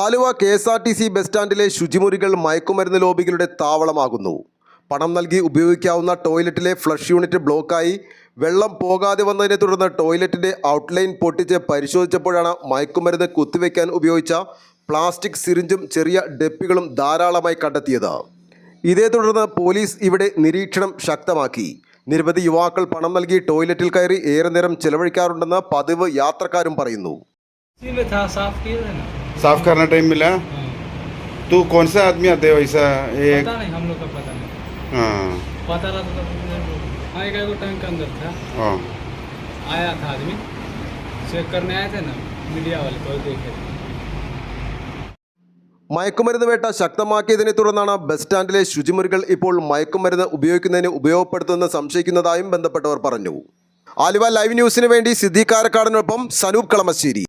Aluva KSRTC bus സ്റ്റാൻഡിലെ ശുചിമുറികൾ മയക്കുമരുന്ന് ലോബികളുടെ താവളമാകുന്നു. പണം നൽകി ഉപയോഗിക്കാവുന്ന ടോയ്ലറ്റിലെ ഫ്ലഷ് യൂണിറ്റ് ബ്ലോക്കായി വെള്ളം പോകാതെ വന്നതിനെ തുടർന്ന് ടോയ്ലറ്റിൻ്റെ ഔട്ട്ലൈൻ പൊട്ടിച്ച് പരിശോധിച്ചപ്പോഴാണ് മയക്കുമരുന്ന് കുത്തിവെക്കാൻ ഉപയോഗിച്ച പ്ലാസ്റ്റിക് സിറിഞ്ചും ചെറിയ ഡെപ്പികളും ധാരാളമായി കണ്ടെത്തിയത്. ഇതേ തുടർന്ന് പോലീസ് ഇവിടെ നിരീക്ഷണം ശക്തമാക്കി. നിരവധി യുവാക്കൾ പണം നൽകി ടോയ്ലറ്റിൽ കയറി ഏറെ നേരം ചെലവഴിക്കാറുണ്ടെന്ന് പതിവ് യാത്രക്കാരും പറയുന്നു. साफ करना टाइम मिला तो कौन सा आदमी आते हैं वैसा? एक पता नहीं, हम लोग का पता नहीं। हाँ पता रहता तो आएगा वो टैंक के अंदर था। हाँ आया था आदमी चेक करने आए थे ना, मीडिया वाले तो देखे थे। മയക്കുമരുന്ന് വേട്ട ശക്തമാക്കിയതിനെ തുടർന്നാണ് ബസ് സ്റ്റാൻഡിലെ ശുചിമുറികൾ ഇപ്പോൾ മയക്കുമരുന്ന് ഉപയോഗിക്കുന്നതിന് ഉപയോഗപ്പെടുത്തുമെന്ന് സംശയിക്കുന്നതായും ബന്ധപ്പെട്ടവർ പറഞ്ഞു. ആലുവ ലൈവ് ന്യൂസിന് വേണ്ടി സിദ്ദീഖ് കാരക്കാടിനൊപ്പം സനൂപ് കളമശ്ശേരി.